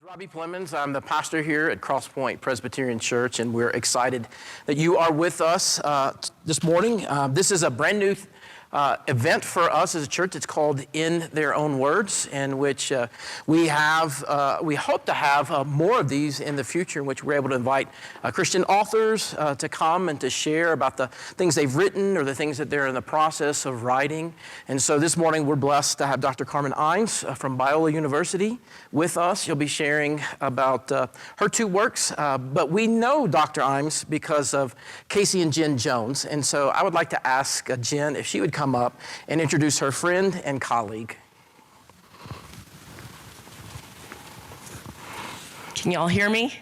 Robbie Plemons. I'm the pastor here at Cross Point Presbyterian Church, and we're excited that you are with us this morning. This is a brand new event for us as a church. It's called In Their Own Words, in which we hope to have more of these in the future, in which we're able to invite Christian authors to come and to share about the things they've written or the things that they're in the process of writing. And so this morning we're blessed to have Dr. Carmen Imes from Biola University with us. She'll be sharing about her two works, but we know Dr. Imes because of Casey and Jen Jones. And so I would like to ask Jen if she would come up and introduce her friend and colleague. Can you all hear me?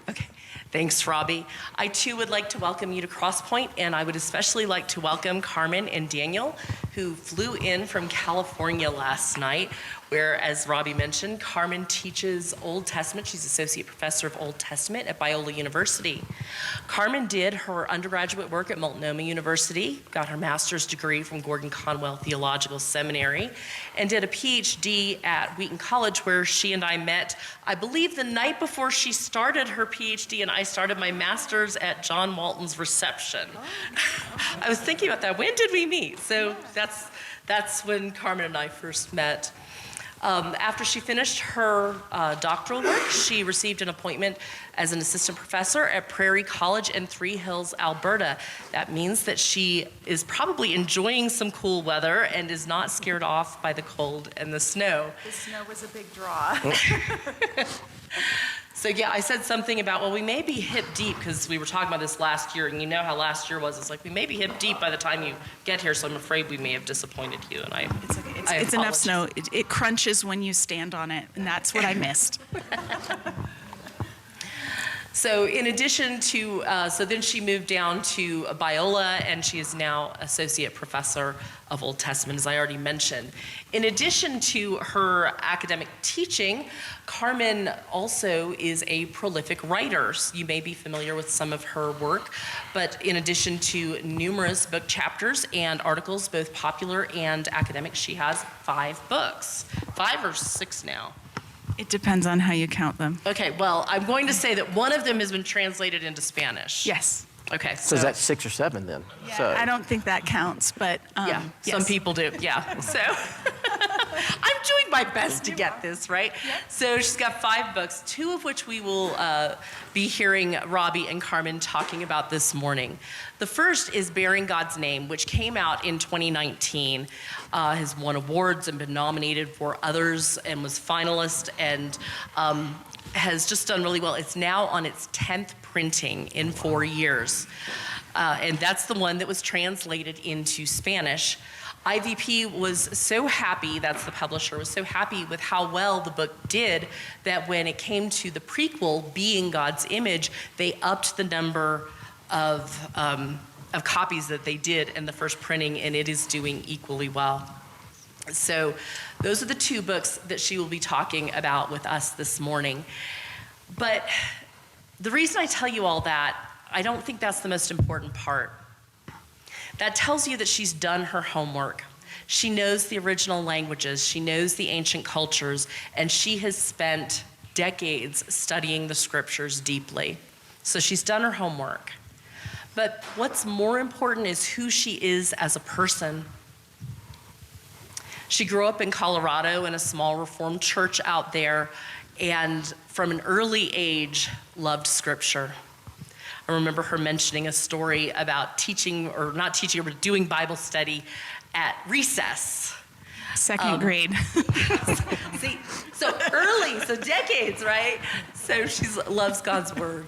Okay. Thanks, Robbie. I too would like to welcome you to Cross Point, and I would especially like to welcome Carmen and Daniel, who flew in from California last night, where, as Robbie mentioned, Carmen teaches Old Testament. She's associate professor of Old Testament at Biola University. Carmen did her undergraduate work at Multnomah University, got her master's degree from Gordon Conwell Theological Seminary, and did a PhD at Wheaton College, where she and I met, I believe, the night before she started her PhD, and I started my master's at John Walton's reception. I was thinking about that. When did we meet? So that's when Carmen and I first met. After she finished her doctoral work, she received an appointment as an assistant professor at Prairie College in Three Hills, Alberta. That means that she is probably enjoying some cool weather and is not scared off by the cold and the snow. The snow was a big draw. So yeah, I said something about, well, we may be hip deep, because we were talking about this last year, and you know how last year was. It's like, we may be hip deep by the time you get here, so I'm afraid we may have disappointed you, and It's okay. It's enough snow. It crunches when you stand on it, and that's what I missed. So in addition to, so then she moved down to Biola, and she is now associate professor of Old Testament, as I already mentioned. In addition to her academic teaching, Carmen also is a prolific writer. You may be familiar with some of her work, but in addition to numerous book chapters and articles, both popular and academic, she has 5 books. 5 or 6 now? It depends on how you count them. Okay, well, I'm going to say that one of them has been translated into Spanish. Yes. Okay. So is that 6 or 7 then? Yeah, So I don't think that counts, but yeah, yes. some people do. Yeah. So I'm doing my best to get this right. Yep. So she's got 5 books, 2 of which we will be hearing Robbie and Carmen talking about this morning. The first is Bearing God's Name, which came out in 2019, has won awards and been nominated for others, and was finalist, and has just done really well. It's now on its 10th printing in 4 years. And that's the one that was translated into Spanish. IVP was so happy, that's the publisher, was so happy with how well the book did that when it came to the prequel, Being God's Image, they upped the number of copies that they did in the first printing, and it is doing equally well. So those are the 2 books that she will be talking about with us this morning. But the reason I tell you all that, I don't think that's the most important part. That tells you that she's done her homework. She knows the original languages, she knows the ancient cultures, and she has spent decades studying the scriptures deeply. So she's done her homework. But what's more important is who she is as a person. She grew up in Colorado in a small Reformed church out there, and from an early age loved scripture. I remember her mentioning a story about teaching, or not teaching, but doing Bible study at recess. Second grade. See, so early, so decades, right? So she loves God's word.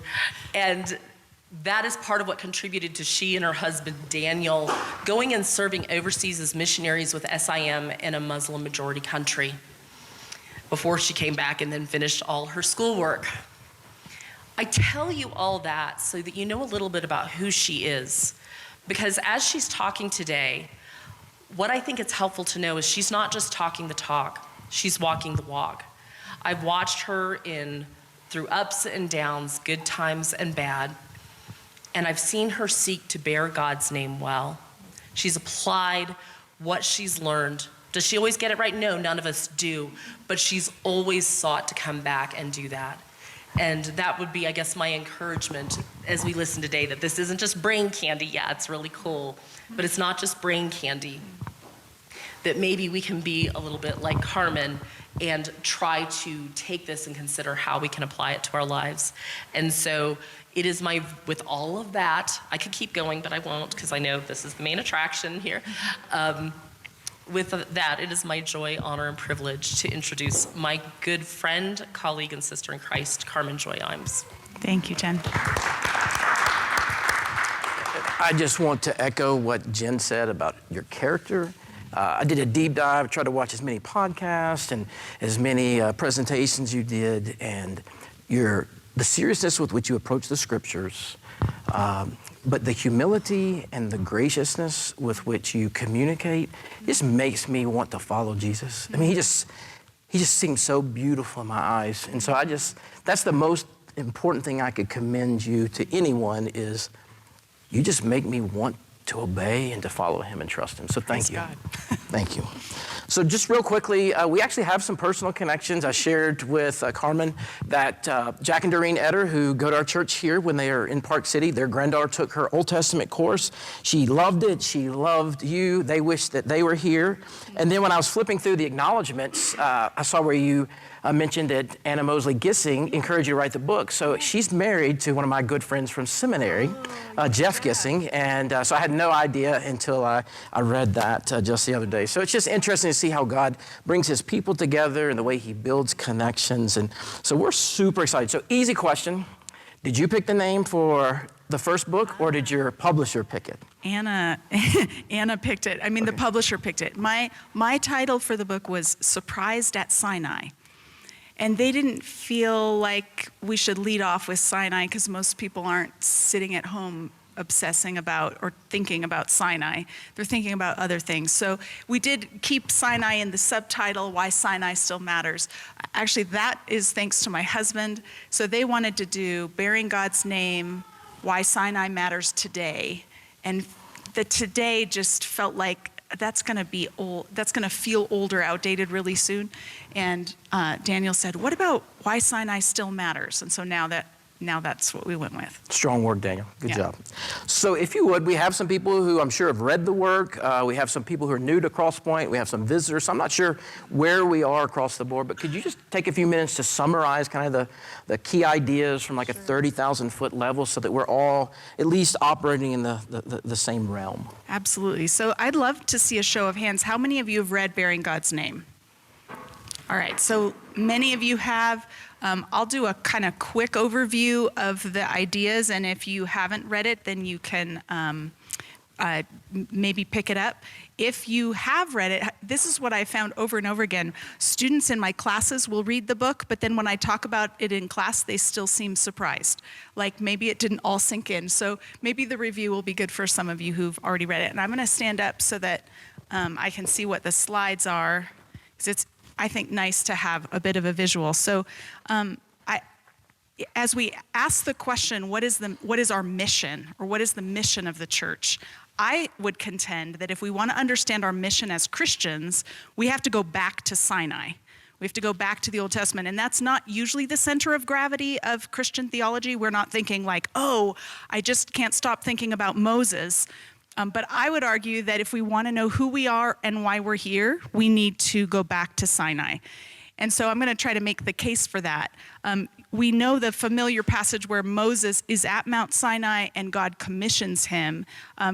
And that is part of what contributed to she and her husband, Daniel, going and serving overseas as missionaries with SIM in a Muslim majority country before she came back and then finished all her schoolwork. I tell you all that so that you know a little bit about who she is, because as she's talking today, what I think it's helpful to know is she's not just talking the talk, she's walking the walk. I've watched her through ups and downs, good times and bad, and I've seen her seek to bear God's name well. She's applied what she's learned Does she always get it right? No, none of us do. But she's always sought to come back and do that. And that would be, I guess, my encouragement as we listen today, that this isn't just brain candy. Yeah, it's really cool, but it's not just brain candy. That maybe we can be a little bit like Carmen and try to take this and consider how we can apply it to our lives. And so it is with all of that, I could keep going, but I won't, because I know this is the main attraction here. With that, it is my joy, honor, and privilege to introduce my good friend, colleague, and sister in Christ, Carmen Joy Imes. Thank you, Jen. I just want to echo what Jen said about your character. I did a deep dive, tried to watch as many podcasts and as many presentations you did, and the seriousness with which you approach the scriptures, but the humility and the graciousness with which you communicate just makes me want to follow Jesus. I mean, he just seems so beautiful in my eyes. And so that's the most important thing I could commend you to anyone is you just make me want to obey and to follow him and trust him. So thank you. God. Thank you. So just real quickly, we actually have some personal connections. I shared with Carmen that Jack and Doreen Etter, who go to our church here when they are in Park City, their granddaughter took her Old Testament course. She loved it. She loved you. They wished that they were here. And then when I was flipping through the acknowledgments, I saw where you mentioned that Anna Mosley Gissing encouraged you to write the book. So she's married to one of my good friends from seminary, Jeff Gissing. And so I had no idea until I read that just the other day. So it's just interesting to see how God brings his people together and the way he builds connections. And so we're super excited. So easy question. Did you pick the name for the first book or did your publisher pick it? Anna picked it. I mean, Okay. The publisher picked it. My title for the book was Surprised at Sinai. And they didn't feel like we should lead off with Sinai because most people aren't sitting at home obsessing about or thinking about Sinai. They're thinking about other things. So we did keep Sinai in the subtitle, Why Sinai Still Matters. Actually, that is thanks to my husband. So they wanted to do Bearing God's Name, Why Sinai Matters Today. And the today just felt like that's going to be old. That's going to feel old or outdated really soon. And Daniel said, "What about Why Sinai Still Matters?" And so now that's what we went with. Strong work, Daniel. Good Yeah. job. So if you would, we have some people who I'm sure have read the work. We have some people who are new to Crosspoint. We have some visitors. So I'm not sure where we are across the board, but could you just take a few minutes to summarize kind of the key ideas from like a 30,000 foot level so that we're all at least operating in the same realm? Absolutely. So I'd love to see a show of hands. How many of you have read Bearing God's Name? All right, so many of you have. I'll do a kind of quick overview of the ideas, and if you haven't read it, then you can maybe pick it up. If you have read it, this is what I found over and over again. Students in my classes will read the book, but then when I talk about it in class, they still seem surprised. Like maybe it didn't all sink in. So maybe the review will be good for some of you who've already read it. And I'm going to stand up so that I can see what the slides are, because it's, I think, nice to have a bit of a visual. So as we ask the question, what is our mission, or what is the mission of the church? I would contend that if we want to understand our mission as Christians, we have to go back to Sinai. We have to go back to the Old Testament, and that's not usually the center of gravity of Christian theology. We're not thinking like, oh, I just can't stop thinking about Moses. But I would argue that if we want to know who we are and why we're here, we need to go back to Sinai. And so I'm going to try to make the case for that. We know the familiar passage where Moses is at Mount Sinai and God commissions him.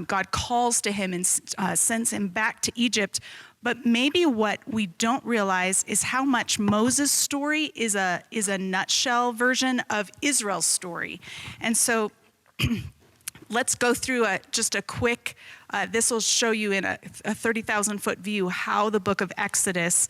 God calls to him and sends him back to Egypt. But maybe what we don't realize is how much Moses' story is a nutshell version of Israel's story. And so let's go through just a quick, this will show you in a 30,000 foot view how the book of Exodus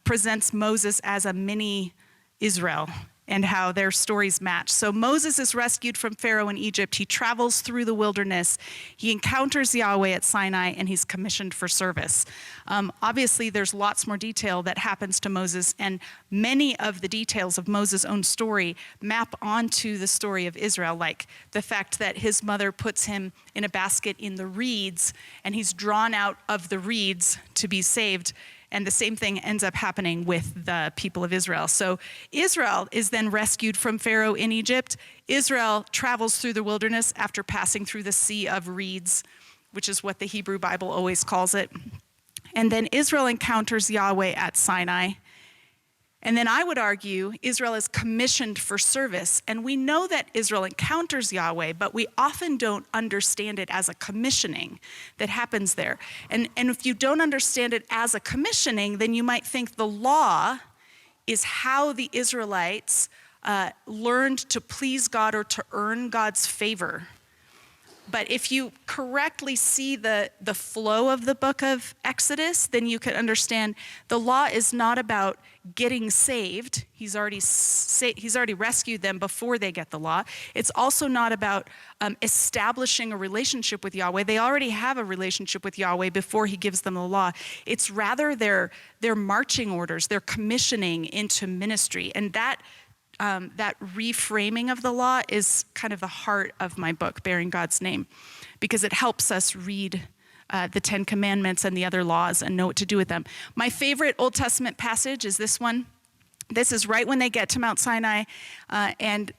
presents Moses as a mini Israel. and how their stories match. So Moses is rescued from Pharaoh in Egypt. He travels through the wilderness. He encounters Yahweh at Sinai, and he's commissioned for service. Obviously, there's lots more detail that happens to Moses, and many of the details of Moses' own story map onto the story of Israel, like the fact that his mother puts him in a basket in the reeds, and he's drawn out of the reeds to be saved. And the same thing ends up happening with the people of Israel. So Israel is then rescued from Pharaoh in Egypt. Israel travels through the wilderness after passing through the Sea of Reeds, which is what the Hebrew Bible always calls it. And then Israel encounters Yahweh at Sinai. And then I would argue Israel is commissioned for service. And we know that Israel encounters Yahweh, but we often don't understand it as a commissioning that happens there. And if you don't understand it as a commissioning, then you might think the law is how the Israelites learned to please God or to earn God's favor. But if you correctly see the flow of the book of Exodus, then you can understand the law is not about getting saved. He's already rescued them before they get the law. It's also not about establishing a relationship with Yahweh. They already have a relationship with Yahweh before he gives them the law. It's rather their marching orders, their commissioning into ministry. And that reframing of the law is kind of the heart of my book, Bearing God's Name, because it helps us read the Ten Commandments and the other laws and know what to do with them. My favorite Old Testament passage is this one. This is right when they get to Mount Sinai, and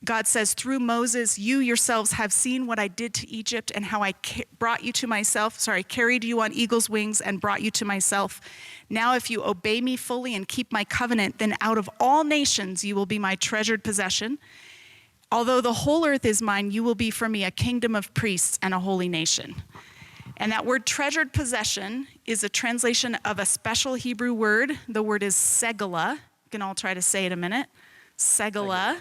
God says, through Moses, you yourselves have seen what I did to Egypt and how I carried you on eagle's wings and brought you to myself. Now, if you obey me fully and keep my covenant, then out of all nations you will be my treasured possession. Although the whole earth is mine, you will be for me a kingdom of priests and a holy nation. And that word treasured possession is a translation of a special Hebrew word. The word is segala. You can all try to say it a minute. Segala.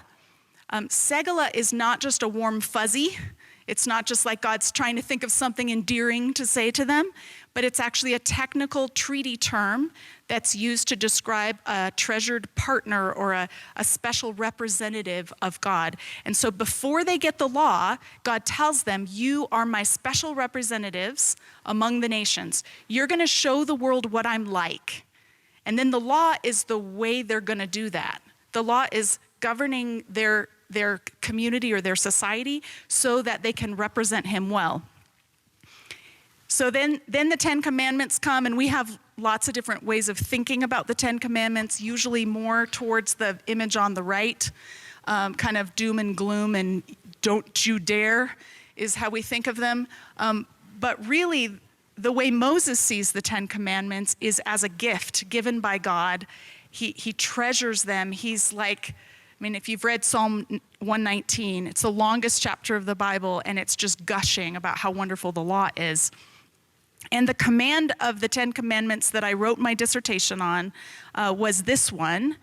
Segala is not just a warm fuzzy. It's not just like God's trying to think of something endearing to say to them, but it's actually a technical treaty term that's used to describe a treasured partner or a special representative of God. And so before they get the law, God tells them, you are my special representatives among the nations. You're going to show the world what I'm like. And then the law is the way they're going to do that. The law is governing their community or their society so that they can represent him well. So then the Ten Commandments come, and we have lots of different ways of thinking about the Ten Commandments, usually more towards the image on the right, kind of doom and gloom and don't you dare is how we think of them. But really, the way Moses sees the Ten Commandments is as a gift given by God. He treasures them. He's like, if you've read Psalm 119, it's the longest chapter of the Bible, and it's just gushing about how wonderful the law is. And the command of the Ten Commandments that I wrote my dissertation on was this one.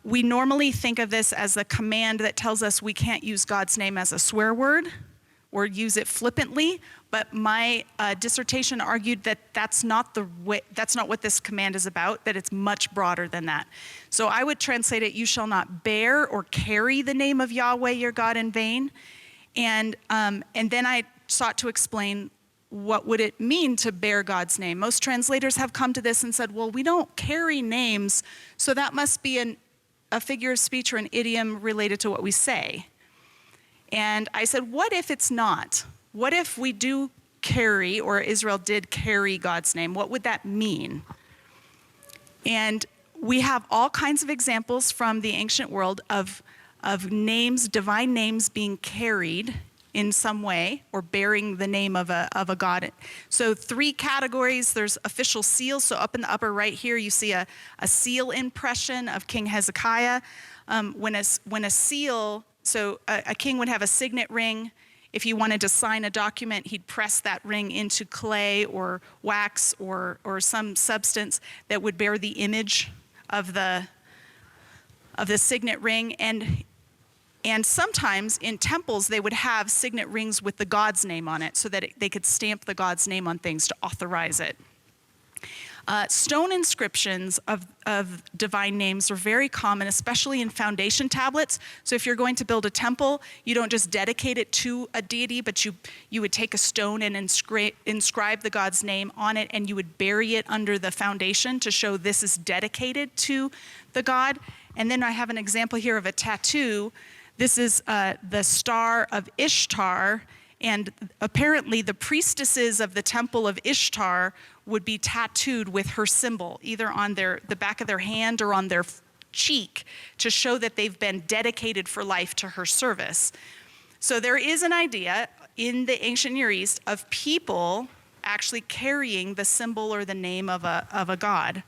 We normally think of this as a command that tells us we can't use God's name as a swear word or use it flippantly, but my dissertation argued that that's not what this command is about, that it's much broader than that. So I would translate it, you shall not bear or carry the name of Yahweh your God in vain. And then I sought to explain what would it mean to bear God's name. Most translators have come to this and said, well, we don't carry names, so that must be a figure of speech or an idiom related to what we say. And I said, what if it's not? What if we do carry, or Israel did carry God's name? What would that mean? And we have all kinds of examples from the ancient world of names, divine names being carried in some way, or bearing the name of a god. So 3 categories. There's official seals. So up in the upper right here, you see a seal impression of King Hezekiah. When a seal, so a king would have a signet ring. If he wanted to sign a document, he'd press that ring into clay or wax or some substance that would bear the image of the signet ring. And sometimes in temples, they would have signet rings with the god's name on it so that they could stamp the god's name on things to authorize it. Stone inscriptions of divine names are very common, especially in foundation tablets. So if you're going to build a temple, you don't just dedicate it to a deity, but you would take a stone and inscribe the God's name on it, and you would bury it under the foundation to show this is dedicated to the God. And then I have an example here of a tattoo. This is the star of Ishtar, and apparently the priestesses of the temple of Ishtar would be tattooed with her symbol, either on the back of their hand or on their cheek, to show that they've been dedicated for life to her service. So there is an idea in the ancient Near East of people actually carrying the symbol or the name of a god.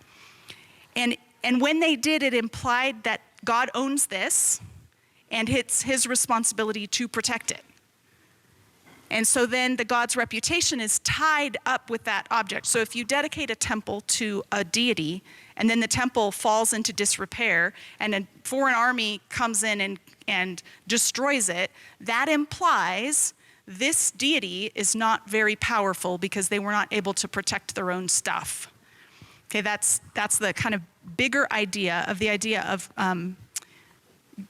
And when they did, it implied that God owns this, and it's his responsibility to protect it. And so then the god's reputation is tied up with that object. So if you dedicate a temple to a deity, and then the temple falls into disrepair, and a foreign army comes in and destroys it, that implies this deity is not very powerful because they were not able to protect their own stuff. Okay, that's the kind of bigger idea of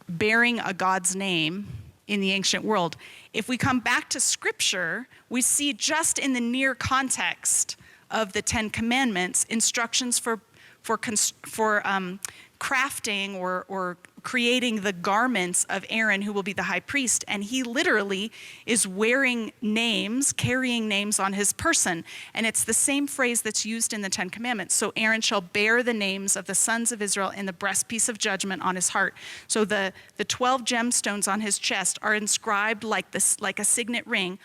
bearing a god's name in the ancient world. If we come back to Scripture, we see just in the near context of the Ten Commandments instructions for crafting or creating the garments of Aaron, who will be the high priest, and he literally is wearing names, carrying names on his person, and it's the same phrase that's used in the Ten Commandments. So Aaron shall bear the names of the sons of Israel in the breastpiece of judgment on his heart. So the 12 gemstones on his chest are inscribed like a signet ring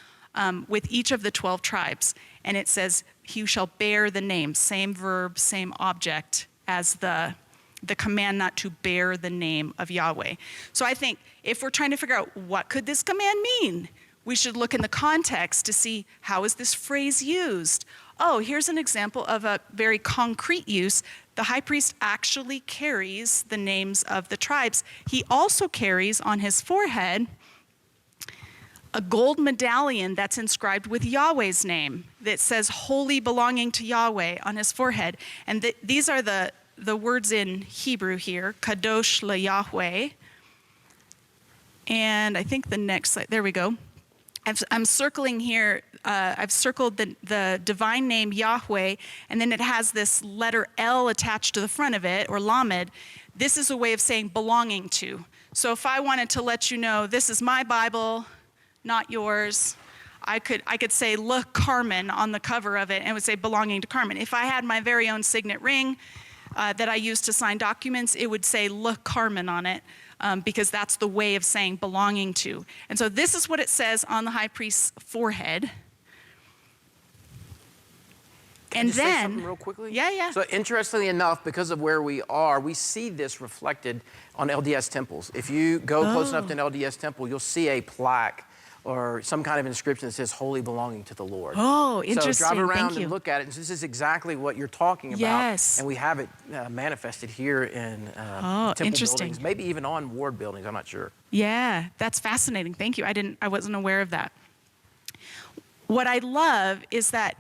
with each of the 12 tribes, and it says he shall bear the name, same verb, same object as the command not to bear the name of Yahweh. So I think if we're trying to figure out what could this command mean, we should look in the context to see how is this phrase used. Oh, here's an example of a very concrete use. The high priest actually carries the names of the tribes. He also carries on his forehead a gold medallion that's inscribed with Yahweh's name that says holy belonging to Yahweh on his forehead. And these are the words in Hebrew here, kadosh LeYahweh. And I think the next slide, there we go. I'm circling here, I've circled the divine name Yahweh, and then it has this letter L attached to the front of it, or Lamed. This is a way of saying belonging to. So if I wanted to let you know, this is my Bible, not yours, I could say, look, Carmen on the cover of it, and it would say belonging to Carmen. If I had my very own signet ring that I used to sign documents, it would say, look, Carmen on it, because that's the way of saying belonging to. And so this is what it says on the high priest's forehead. Can I just say something real quickly? Yeah. So interestingly enough, because of where we are, we see this reflected on LDS temples. If you go close enough to an LDS temple, you'll see a plaque or some kind of inscription that says holy belonging to the Lord. Oh, interesting. So drive around Thank you. and look at it. And this is exactly what you're talking about. Yes. And we have it manifested here in temple interesting. buildings, maybe even on ward buildings, I'm not sure. Yeah, that's fascinating. Thank you. I wasn't aware of that. What I love is that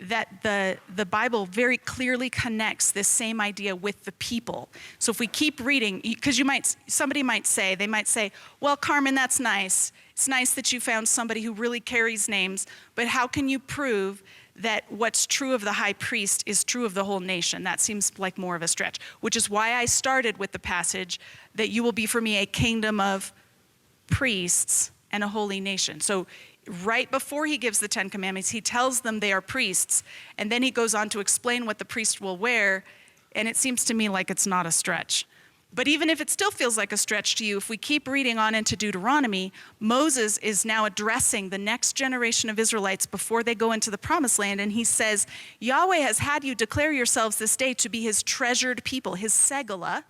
the Bible very clearly connects this same idea with the people. So if we keep reading, because somebody might say, well, Carmen, that's nice. It's nice that you found somebody who really carries names, but how can you prove that what's true of the high priest is true of the whole nation? That seems like more of a stretch, which is why I started with the passage that you will be for me a kingdom of priests and a holy nation. So right before he gives the Ten Commandments, he tells them they are priests, and then he goes on to explain what the priest will wear, and it seems to me like it's not a stretch. But even if it still feels like a stretch to you, if we keep reading on into Deuteronomy, Moses is now addressing the next generation of Israelites before they go into the promised land, and he says, Yahweh has had you declare yourselves this day to be his treasured people, his segula.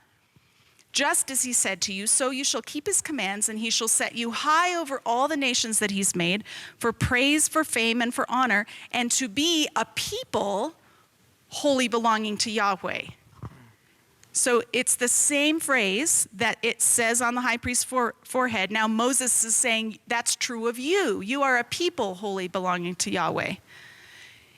Just as he said to you, so you shall keep his commands, and he shall set you high over all the nations that he's made, for praise, for fame, and for honor, and to be a people wholly belonging to Yahweh. So it's the same phrase that it says on the high priest's forehead. Now Moses is saying that's true of you. You are a people wholly belonging to Yahweh.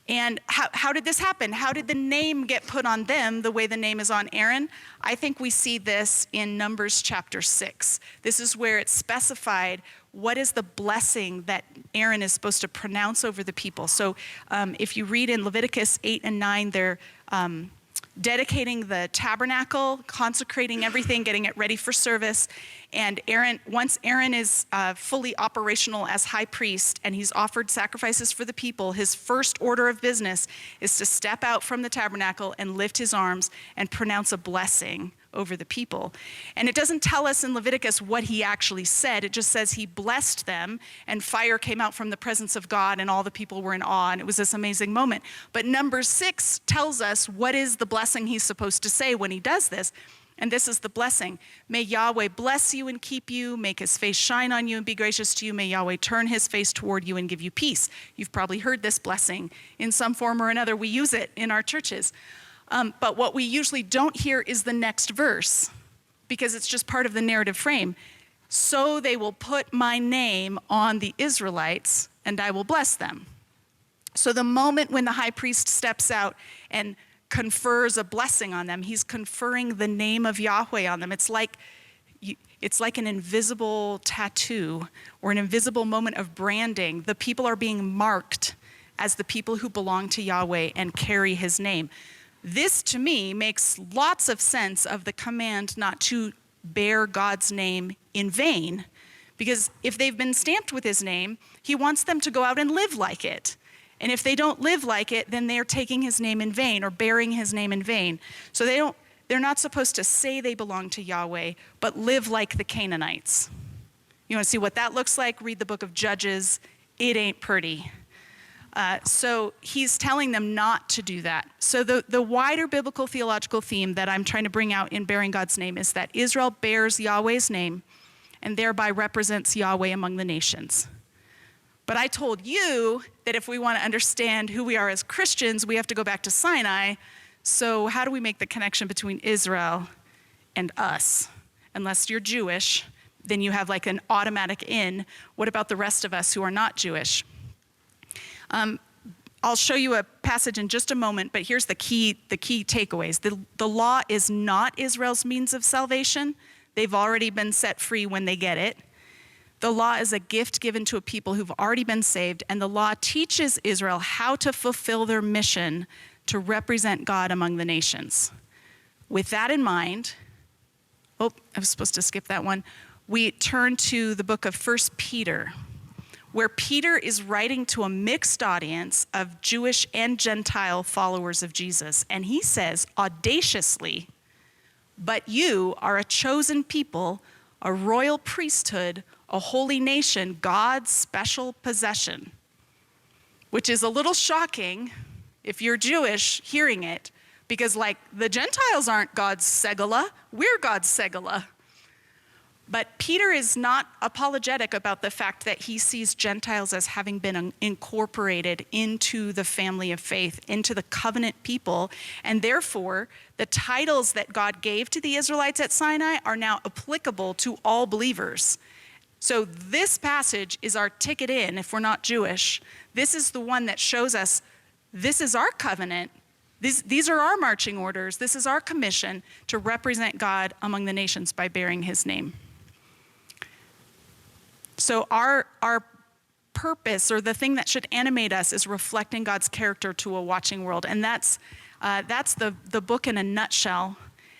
And how did this happen? How did the name get put on them the way the name is on Aaron? I think we see this in Numbers chapter 6. This is where it's specified what is the blessing that Aaron is supposed to pronounce over the people. So if you read in Leviticus 8 and 9, they're dedicating the tabernacle, consecrating everything, getting it ready for service. And once Aaron is fully operational as high priest and he's offered sacrifices for the people, his first order of business is to step out from the tabernacle and lift his arms and pronounce a blessing over the people. And it doesn't tell us in Leviticus what he actually said. It just says he blessed them and fire came out from the presence of God and all the people were in awe and it was this amazing moment. But Numbers 6 tells us what is the blessing he's supposed to say when he does this. And this is the blessing. May Yahweh bless you and keep you, make his face shine on you and be gracious to you. May Yahweh turn his face toward you and give you peace. You've probably heard this blessing in some form or another. We use it in our churches. But what we usually don't hear is the next verse because it's just part of the narrative frame. So they will put my name on the Israelites and I will bless them. So the moment when the high priest steps out and confers a blessing on them, he's conferring the name of Yahweh on them. It's like an invisible tattoo or an invisible moment of branding. The people are being marked as the people who belong to Yahweh and carry his name. This, to me, makes lots of sense of the command not to bear God's name in vain, because if they've been stamped with his name, he wants them to go out and live like it. And if they don't live like it, then they're taking his name in vain or bearing his name in vain. So they're not supposed to say they belong to Yahweh, but live like the Canaanites. You want to see what that looks like? Read the book of Judges. It ain't pretty. So he's telling them not to do that. So the wider biblical theological theme that I'm trying to bring out in bearing God's name is that Israel bears Yahweh's name and thereby represents Yahweh among the nations. But I told you that if we want to understand who we are as Christians, we have to go back to Sinai. So how do we make the connection between Israel and us? Unless you're Jewish, then you have like an automatic in. What about the rest of us who are not Jewish? I'll show you a passage in just a moment, but here's the key takeaways. The law is not Israel's means of salvation. They've already been set free when they get it. The law is a gift given to a people who've already been saved, and the law teaches Israel how to fulfill their mission to represent God among the nations. With that in mind, I was supposed to skip that one. We turn to the book of 1 Peter, where Peter is writing to a mixed audience of Jewish and Gentile followers of Jesus. And he says audaciously, "But you are a chosen people, a royal priesthood, a holy nation, God's special possession," which is a little shocking if you're Jewish hearing it, because like the Gentiles aren't God's segula, we're God's segula. But Peter is not apologetic about the fact that he sees Gentiles as having been incorporated into the family of faith, into the covenant people, and therefore the titles that God gave to the Israelites at Sinai are now applicable to all believers. So this passage is our ticket in if we're not Jewish. This is the one that shows us this is our covenant. These are our marching orders. This is our commission to represent God among the nations by bearing his name. So our purpose, or the thing that should animate us, is reflecting God's character to a watching world. And that's the book in a nutshell.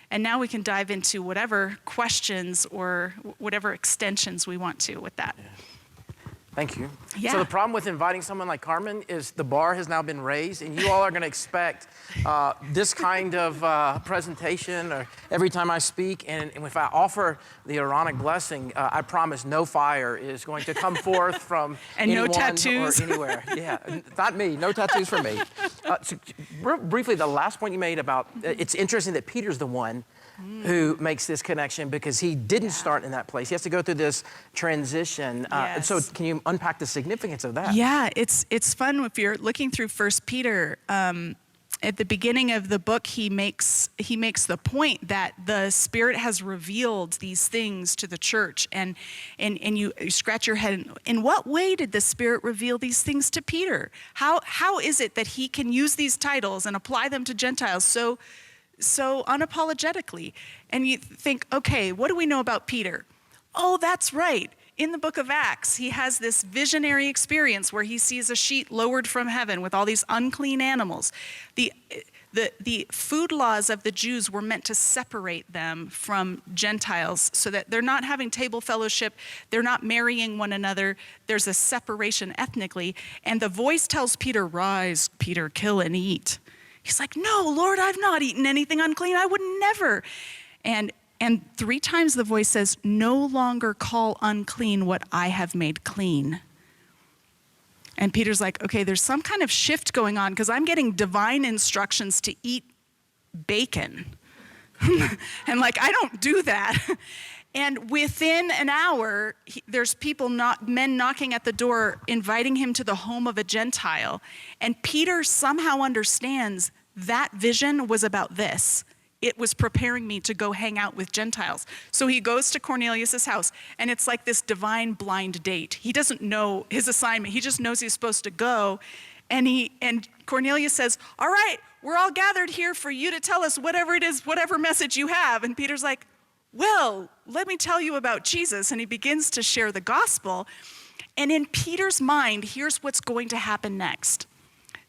And now we can dive into whatever questions or whatever extensions we want to with that. Thank you. Yeah. So the problem with inviting someone like Carmen is the bar has now been raised, and you all are going to expect this kind of presentation or every time I speak. And if I offer the Aaronic blessing, I promise no fire is going to come forth from and anyone no tattoos or anywhere. Yeah, not me. No tattoos for me. So briefly, the last point you made about it's interesting that Peter's the one who makes this connection because he didn't start in that place. He has to go through this transition. Yes. So can you unpack the significance of that? Yeah, it's fun if you're looking through 1 Peter. at the beginning of the book, he makes the point that the Spirit has revealed these things to the church, and you scratch your head. In what way did the Spirit reveal these things to Peter? How is it that he can use these titles and apply them to Gentiles so unapologetically? And you think, okay, what do we know about Peter? Oh, that's right. In the book of Acts, he has this visionary experience where he sees a sheet lowered from heaven with all these unclean animals. The food laws of the Jews were meant to separate them from Gentiles so that they're not having table fellowship, they're not marrying one another, there's a separation ethnically. And the voice tells Peter, "Rise, Peter, kill and eat." He's like, "No, Lord, I've not eaten anything unclean. I would never." And 3 times the voice says, "No longer call unclean what I have made clean." And Peter's like, okay, there's some kind of shift going on because I'm getting divine instructions to eat bacon. And like, I don't do that. And within an hour, there's men knocking at the door, inviting him to the home of a Gentile. And Peter somehow understands that vision was about this. It was preparing me to go hang out with Gentiles. So he goes to Cornelius' house, and it's like this divine blind date. He doesn't know his assignment. He just knows he's supposed to go. And Cornelius says, "All right, we're all gathered here for you to tell us whatever it is, whatever message you have." And Peter's like, "Well, let me tell you about Jesus." And he begins to share the gospel. And in Peter's mind, here's what's going to happen next.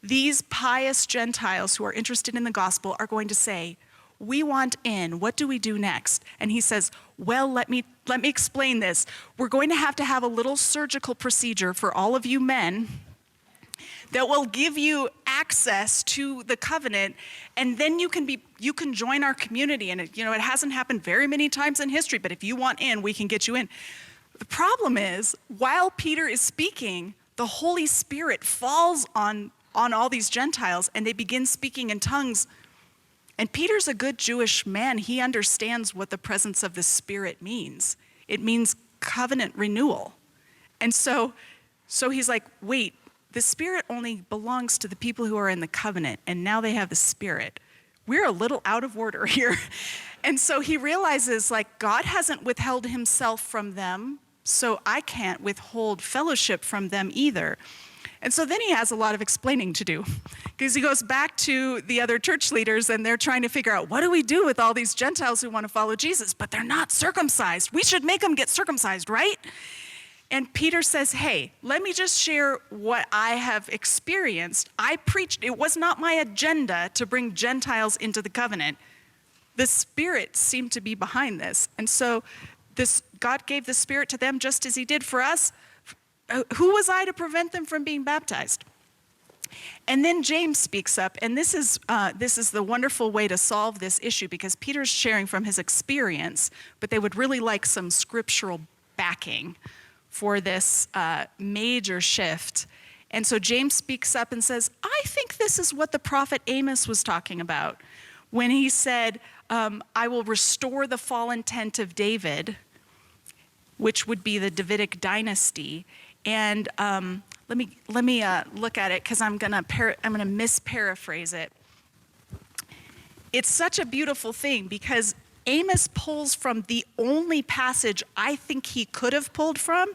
These pious Gentiles who are interested in the gospel are going to say, "We want in. What do we do next?" And he says, "Well, let me explain this. We're going to have a little surgical procedure for all of you men that will give you access to the covenant, and then you can join our community. And it hasn't happened very many times in history, but if you want in, we can get you in." The problem is, while Peter is speaking, the Holy Spirit falls on all these Gentiles, and they begin speaking in tongues. And Peter's a good Jewish man. He understands what the presence of the Spirit means. It means covenant renewal. And so he's like, wait, the Spirit only belongs to the people who are in the covenant, and now they have the Spirit. We're a little out of order here. And so he realizes, like, God hasn't withheld himself from them, so I can't withhold fellowship from them either. And so then he has a lot of explaining to do, because he goes back to the other church leaders, and they're trying to figure out, what do we do with all these Gentiles who want to follow Jesus, but they're not circumcised? We should make them get circumcised, right? And Peter says, hey, let me just share what I have experienced. I preached, it was not my agenda to bring Gentiles into the covenant. The Spirit seemed to be behind this. And so God gave the Spirit to them just as he did for us. Who was I to prevent them from being baptized? And then James speaks up, and this is the wonderful way to solve this issue, because Peter's sharing from his experience, but they would really like some scriptural backing for this major shift. And so James speaks up and says, I think this is what the prophet Amos was talking about when he said, I will restore the fallen tent of David, which would be the Davidic dynasty. And let me look at it, because I'm gonna misparaphrase it. It's such a beautiful thing, because Amos pulls from the only passage I think he could have pulled from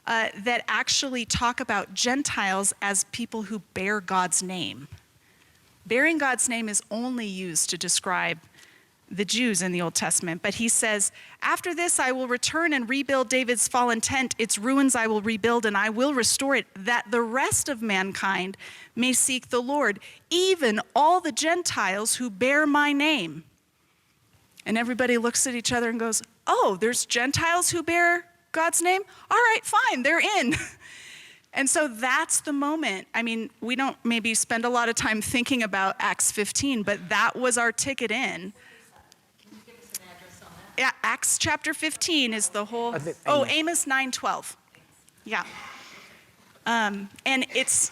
that actually talk about Gentiles as people who bear God's name. Bearing God's name is only used to describe the Jews in the Old Testament, but he says, after this I will return and rebuild David's fallen tent, its ruins I will rebuild, and I will restore it, that the rest of mankind may seek the Lord, even all the Gentiles who bear my name. And everybody looks at each other and goes, oh, there's Gentiles who bear God's name? All right, fine, they're in. And so that's the moment. I mean, we don't maybe spend a lot of time thinking about Acts 15, but that was our ticket in. Yeah, Acts chapter 15 is the whole, Amos 9:12. Yeah. And it's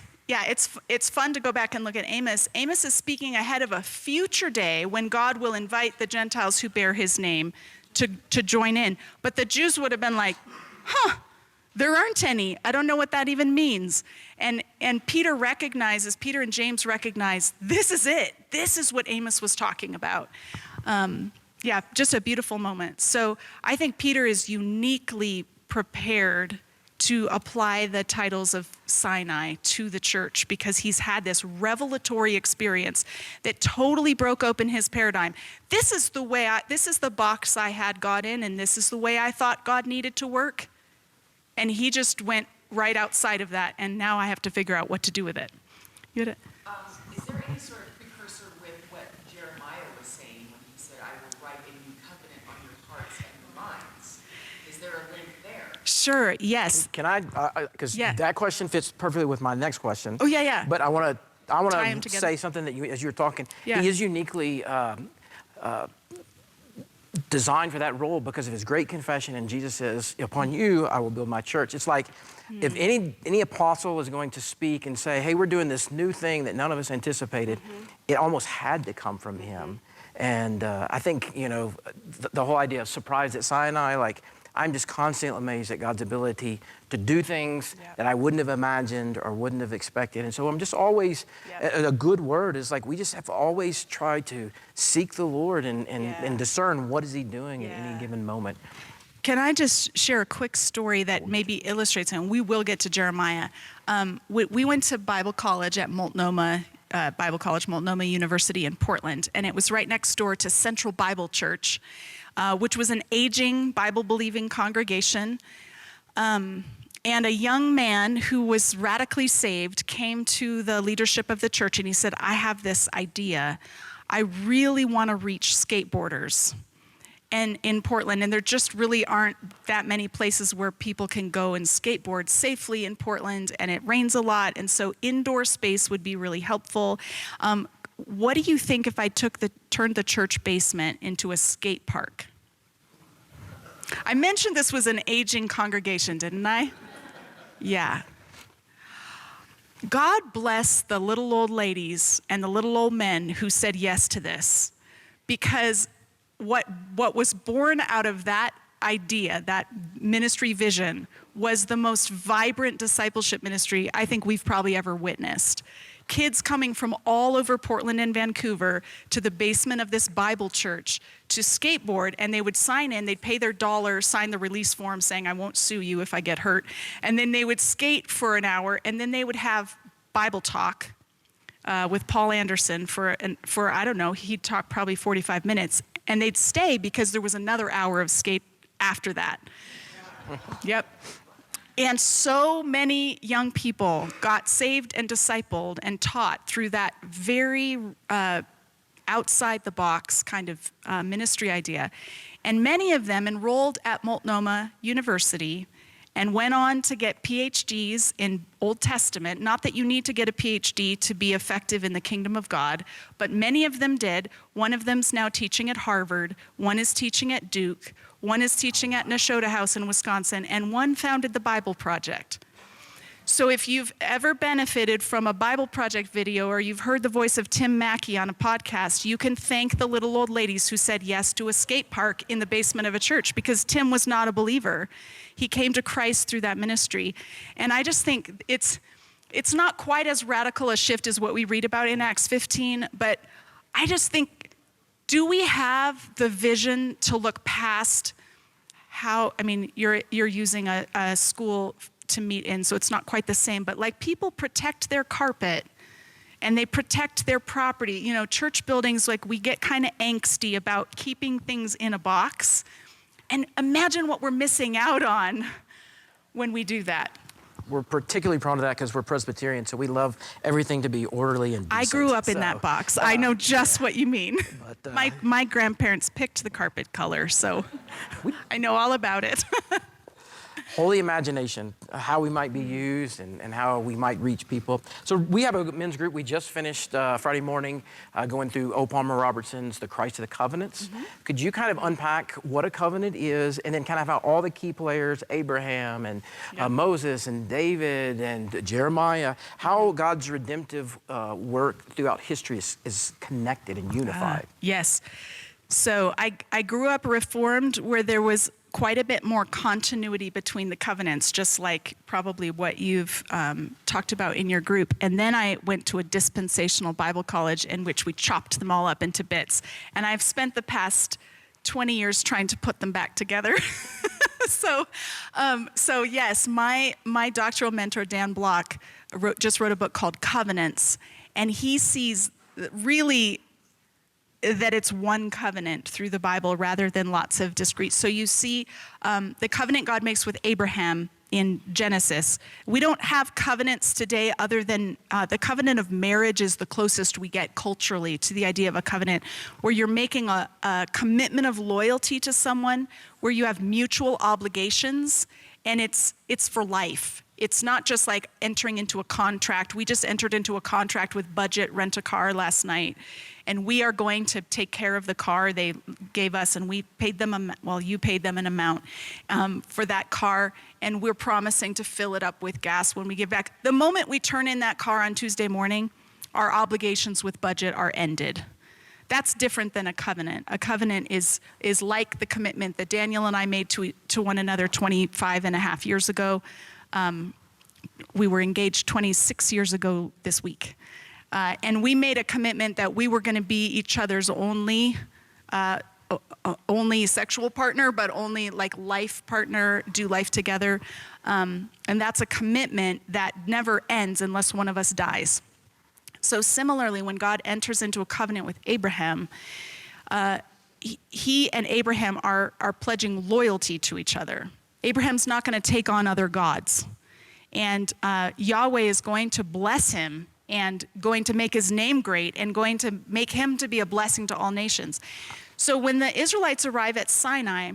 fun to go back and look at Amos. Amos is speaking ahead of a future day when God will invite the Gentiles who bear his name to join in. But the Jews would have been like, There aren't any. I don't know what that even means. And Peter and James recognize, this is it. This is what Amos was talking about. Yeah, just a beautiful moment. So I think Peter is uniquely prepared to apply the titles of Sinai to the church because he's had this revelatory experience that totally broke open his paradigm. This is the box I had God in, and this is the way I thought God needed to work. And he just went right outside of that, and now I have to figure out what to do with it. You had Is there any sort of precursor with what Jeremiah was saying when he said, I will write a new covenant on your hearts and your minds? Is there a link there? Sure, yes. Can I, because Yeah. that question fits perfectly with my next question. Oh, yeah. But I want Tie 'em to together. say something that as you're talking, Yeah. he is uniquely designed for that role because of his great confession, and Jesus says, upon you I will build my church. It's like if any apostle was going to speak and say, hey, we're doing this new thing that none of us anticipated, it almost had to come from him. And I think, the whole idea of surprise at Sinai, like, I'm just constantly amazed at God's ability to do things that I wouldn't have imagined or wouldn't have expected. And so I'm just always, a good word is like, we just have to always try to seek the Lord and discern what is he doing at any given moment. Can I just share a quick story that maybe illustrates it? And we will get to Jeremiah. We went to Bible college at Multnomah University in Portland, and it was right next door to Central Bible Church, which was an aging Bible-believing congregation. And a young man who was radically saved came to the leadership of the church, and he said, I have this idea. I really want to reach skateboarders and in Portland, and there just really aren't that many places where people can go and skateboard safely in Portland, and it rains a lot, and so indoor space would be really helpful. What do you think if I turned the church basement into a skate park? I mentioned this was an aging congregation, didn't I? Yeah. God bless the little old ladies and the little old men who said yes to this, because what was born out of that idea, that ministry vision, was the most vibrant discipleship ministry I think we've probably ever witnessed. Kids coming from all over Portland and Vancouver to the basement of this Bible church to skateboard, and they would sign in, they'd pay their $1, sign the release form saying, I won't sue you if I get hurt, and then they would skate for an hour, and then they would have Bible talk with Paul Anderson for I don't know, he'd talk probably 45 minutes, and they'd stay because there was another hour of skate after that. Yep. And so many young people got saved and discipled and taught through that very outside the box kind of ministry idea. And many of them enrolled at Multnomah University and went on to get PhDs in Old Testament. Not that you need to get a PhD to be effective in the kingdom of God, but many of them did. One of them's now teaching at Harvard, one is teaching at Duke, one is teaching at Nashotah House in Wisconsin, and one founded the Bible Project. So if you've ever benefited from a Bible Project video or you've heard the voice of Tim Mackey on a podcast, you can thank the little old ladies who said yes to a skate park in the basement of a church, because Tim was not a believer. He came to Christ through that ministry. And I just think it's not quite as radical a shift as what we read about in Acts 15, but I just think, do we have the vision to look past how, I mean, you're using a school to meet in, so it's not quite the same, but like people protect their carpet and they protect their property. You know, church buildings, like we get kind of angsty about keeping things in a box. And imagine what we're missing out on when we do that. We're particularly prone to that because we're Presbyterian, so we love everything to be orderly and decent. I grew up in that box. I know just what you mean. But, my grandparents picked the carpet color, so I know all about it. Holy imagination, how we might be used and how we might reach people. So we have a men's group. We just finished Friday morning going through O. Palmer Robertson's The Christ of the Covenants. Mm-hmm. Could you kind of unpack what a covenant is, and then kind of how all the key players, Abraham and Moses and David and Jeremiah, how God's redemptive work throughout history is connected and unified? Yes. So I grew up Reformed, where there was quite a bit more continuity between the covenants, just like probably what you've talked about in your group. And then I went to a dispensational Bible college in which we chopped them all up into bits. And I've spent the past 20 years trying to put them back together. So yes, my doctoral mentor, Dan Block, just wrote a book called Covenants, and he sees really that it's one covenant through the Bible rather than lots of discrete. So you see the covenant God makes with Abraham in Genesis. We don't have covenants today other than the covenant of marriage is the closest we get culturally to the idea of a covenant, where you're making a commitment of loyalty to someone, where you have mutual obligations, and it's for life. It's not just like entering into a contract. We just entered into a contract with Budget Rent a Car last night, and we are going to take care of the car they gave us, and we paid them, you paid them an amount for that car, and we're promising to fill it up with gas when we give back. The moment we turn in that car on Tuesday morning, our obligations with Budget are ended. That's different than a covenant. A covenant is like the commitment that Daniel and I made to one another 25 and a half years ago. We were engaged 26 years ago this week. And we made a commitment that we were going to be each other's only sexual partner, but only like life partner, do life together. And that's a commitment that never ends unless one of us dies. So similarly, when God enters into a covenant with Abraham, he and Abraham are pledging loyalty to each other. Abraham's not going to take on other gods. And Yahweh is going to bless him and going to make his name great and going to make him to be a blessing to all nations. So when the Israelites arrive at Sinai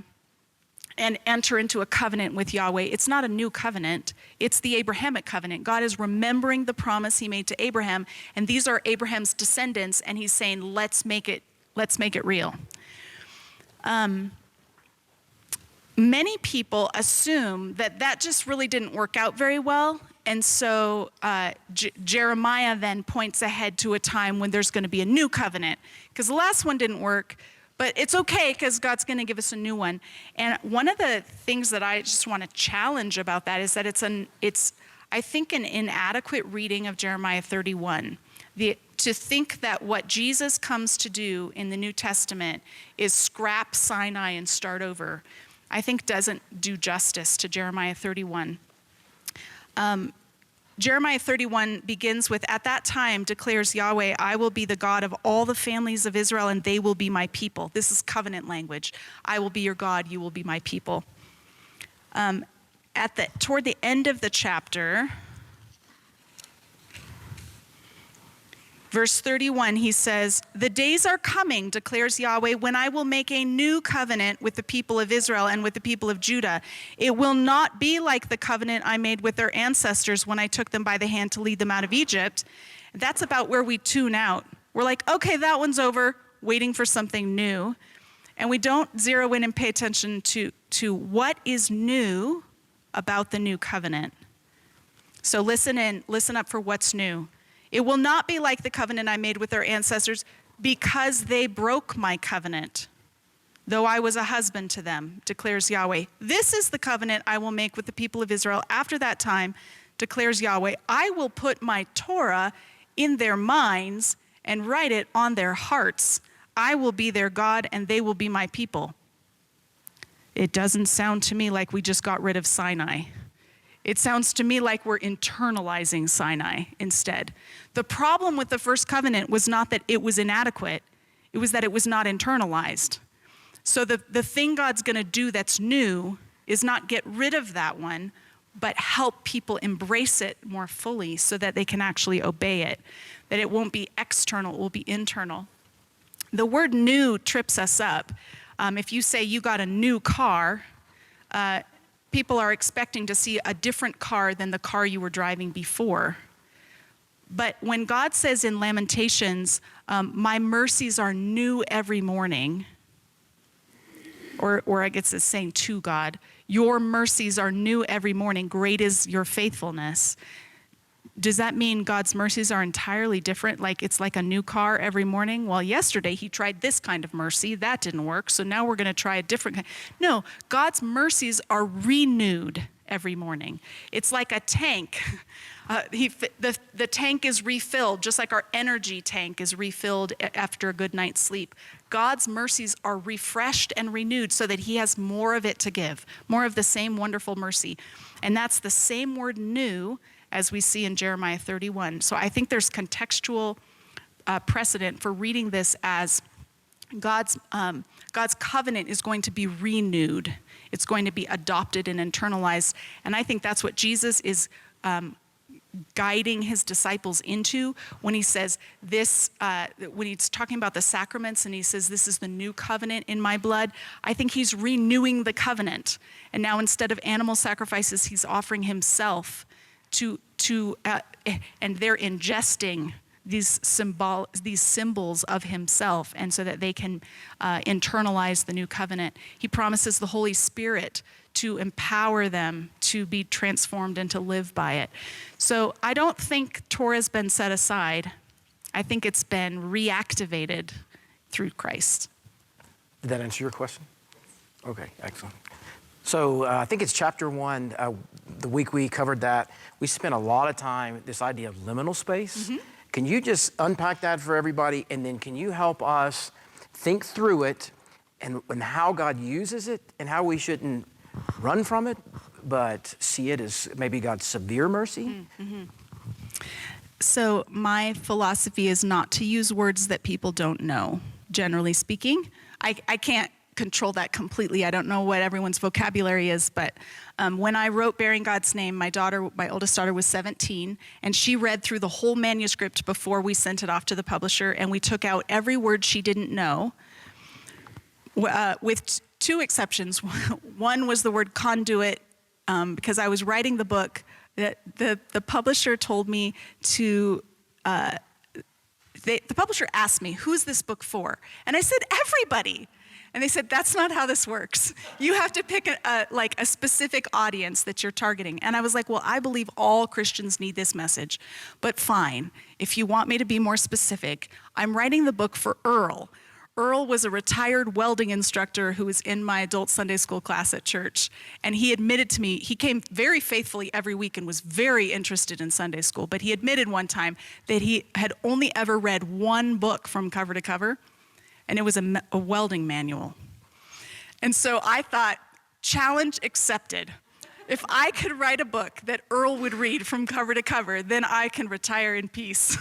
and enter into a covenant with Yahweh, it's not a new covenant, it's the Abrahamic covenant. God is remembering the promise he made to Abraham, and these are Abraham's descendants, and he's saying, let's make it real. Many people assume that just really didn't work out very well, and so Jeremiah then points ahead to a time when there's going to be a new covenant, because the last one didn't work, but it's okay because God's going to give us a new one. And one of the things that I just want to challenge about that is that it's I think an inadequate reading of Jeremiah 31. To think that what Jesus comes to do in the New Testament is scrap Sinai and start over, I think doesn't do justice to Jeremiah 31. Jeremiah 31 begins with, "At that time, declares Yahweh, I will be the God of all the families of Israel, and they will be my people." This is covenant language. I will be your God, you will be my people. Toward the end of the chapter, verse 31, he says, "The days are coming, declares Yahweh, when I will make a new covenant with the people of Israel and with the people of Judah. It will not be like the covenant I made with their ancestors when I took them by the hand to lead them out of Egypt." That's about where we tune out. We're like, okay, that one's over, waiting for something new. And we don't zero in and pay attention to what is new about the new covenant. So listen up for what's new. "It will not be like the covenant I made with their ancestors because they broke my covenant, though I was a husband to them, declares Yahweh. This is the covenant I will make with the people of Israel after that time, declares Yahweh. I will put my Torah in their minds and write it on their hearts. I will be their God and they will be my people." It doesn't sound to me like we just got rid of Sinai. It sounds to me like we're internalizing Sinai instead. The problem with the first covenant was not that it was inadequate, it was that it was not internalized. So the thing God's going to do that's new is not get rid of that one, but help people embrace it more fully so that they can actually obey it. That it won't be external, it will be internal. The word new trips us up. If you say you got a new car, people are expecting to see a different car than the car you were driving before. But when God says in Lamentations, my mercies are new every morning, or I guess it's saying to God, your mercies are new every morning, great is your faithfulness. Does that mean God's mercies are entirely different? Like it's like a new car every morning? Well, yesterday he tried this kind of mercy. That didn't work. So now we're going to try a different kind. No, God's mercies are renewed every morning. It's like a tank. The tank is refilled, just like our energy tank is refilled after a good night's sleep. God's mercies are refreshed and renewed so that he has more of it to give, more of the same wonderful mercy. And that's the same word new as we see in Jeremiah 31. So I think there's contextual precedent for reading this as God's covenant is going to be renewed. It's going to be adopted and internalized. And I think that's what Jesus is guiding his disciples into when he says this, when he's talking about the sacraments and he says, this is the new covenant in my blood. I think he's renewing the covenant. And now instead of animal sacrifices, he's offering himself and they're ingesting these symbols of himself, and so that they can internalize the new covenant. He promises the Holy Spirit to empower them to be transformed and to live by it. So I don't think Torah's been set aside. I think it's been reactivated through Christ. Did that answer your question? Okay, excellent. So I think it's chapter 1, the week we covered that. We spent a lot of time, this idea of liminal space. Mm-hmm. Can you just unpack that for everybody, and then can you help us think through it and how God uses it and how we shouldn't run from it, but see it as maybe God's severe mercy? Mm-hmm. So my philosophy is not to use words that people don't know, generally speaking. I can't control that completely. I don't know what everyone's vocabulary is, but when I wrote Bearing God's Name, my oldest daughter was 17, and she read through the whole manuscript before we sent it off to the publisher, and we took out every word she didn't know, with two exceptions. One was the word conduit, because I was writing the book. The publisher told me to, the publisher asked me, who's this book for? And I said, everybody. And they said, that's not how this works. You have to pick a specific audience that you're targeting. And I was like, well, I believe all Christians need this message. But fine, if you want me to be more specific, I'm writing the book for Earl. Earl was a retired welding instructor who was in my adult Sunday school class at church. And he admitted to me, he came very faithfully every week and was very interested in Sunday school. But he admitted one time that he had only ever read one book from cover to cover. And it was a welding manual. And so I thought, challenge accepted. If I could write a book that Earl would read from cover to cover, then I can retire in peace.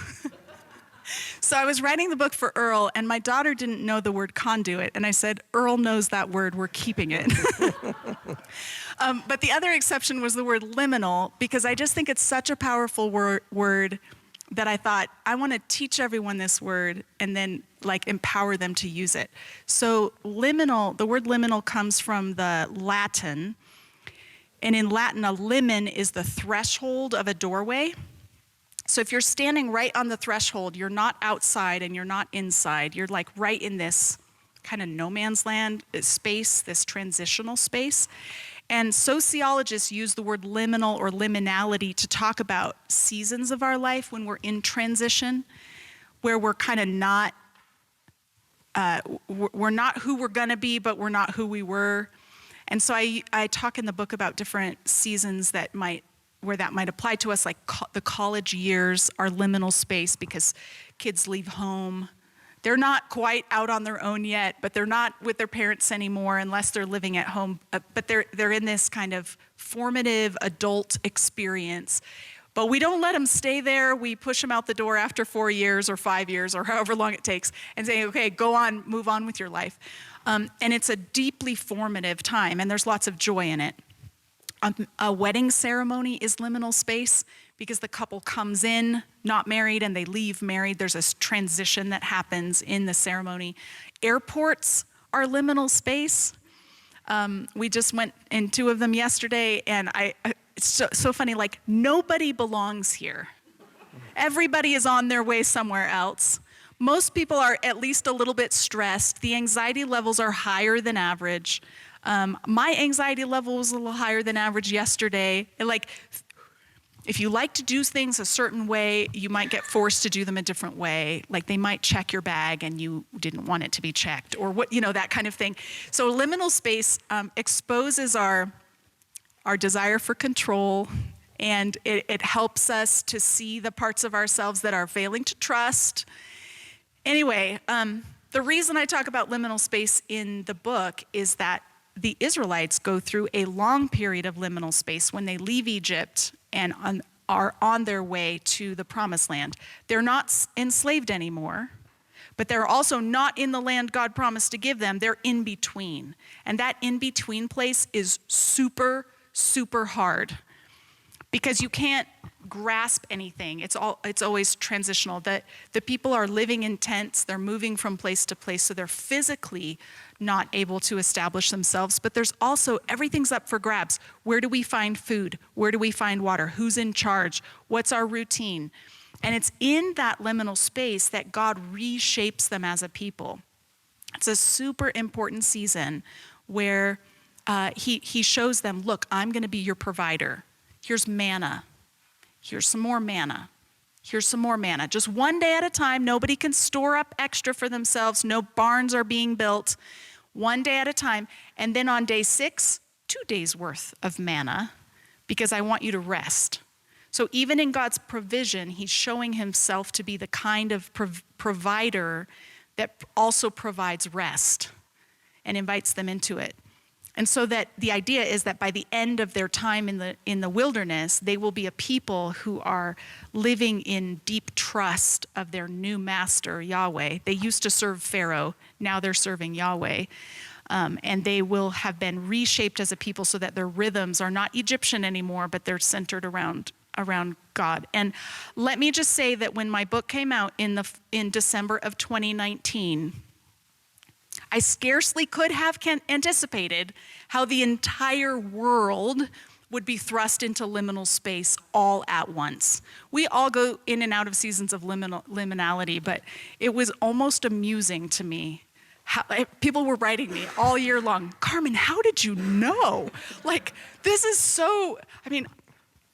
So I was writing the book for Earl, and my daughter didn't know the word conduit. And I said, Earl knows that word, we're keeping it. But the other exception was the word liminal, because I just think it's such a powerful word that I thought, I want to teach everyone this word and then empower them to use it. So liminal, the word liminal comes from the Latin. And in Latin, a limen is the threshold of a doorway. So if you're standing right on the threshold, you're not outside and you're not inside. You're right in this kind of no man's land space, this transitional space. And sociologists use the word liminal or liminality to talk about seasons of our life when we're in transition, where we're kind of not, we're not who we're gonna be, but we're not who we were. And so I talk in the book about different seasons where that might apply to us, like the college years are liminal space because kids leave home. They're not quite out on their own yet, but they're not with their parents anymore unless they're living at home. But they're in this kind of formative adult experience. But we don't let them stay there. We push them out the door after 4 years or 5 years or however long it takes and say, okay, go on, move on with your life. And it's a deeply formative time, and there's lots of joy in it. A wedding ceremony is liminal space because the couple comes in not married and they leave married. There's a transition that happens in the ceremony. Airports are liminal space. We just went in 2 of them yesterday, and it's so funny, nobody belongs here. Everybody is on their way somewhere else. Most people are at least a little bit stressed. The anxiety levels are higher than average. My anxiety level was a little higher than average yesterday. If you like to do things a certain way, you might get forced to do them a different way. Like they might check your bag and you didn't want it to be checked, or what, that kind of thing. So liminal space exposes our desire for control, and it helps us to see the parts of ourselves that are failing to trust. Anyway, the reason I talk about liminal space in the book is that the Israelites go through a long period of liminal space when they leave Egypt and are on their way to the promised land. They're not enslaved anymore, but they're also not in the land God promised to give them. They're in between. And that in between place is super, super hard because you can't grasp anything. It's always transitional. The people are living in tents, they're moving from place to place, so they're physically not able to establish themselves, but there's also, everything's up for grabs. Where do we find food? Where do we find water? Who's in charge? What's our routine? And it's in that liminal space that God reshapes them as a people. It's a super important season where he shows them, look, I'm gonna be your provider. Here's manna. Here's some more manna. Here's some more manna. Just one day at a time. Nobody can store up extra for themselves. No barns are being built. One day at a time. And then on day 6, 2 days worth of manna, because I want you to rest. So even in God's provision, he's showing himself to be the kind of provider that also provides rest and invites them into it. And so that the idea is that by the end of their time in the wilderness, they will be a people who are living in deep trust of their new master, Yahweh. They used to serve Pharaoh, now they're serving Yahweh. And they will have been reshaped as a people so that their rhythms are not Egyptian anymore, but they're centered around God. And let me just say that when my book came out in December of 2019, I scarcely could have anticipated how the entire world would be thrust into liminal space all at once. We all go in and out of seasons of liminality, but it was almost amusing to me. People were writing me all year long, Carmen, how did you know? Like, this is so,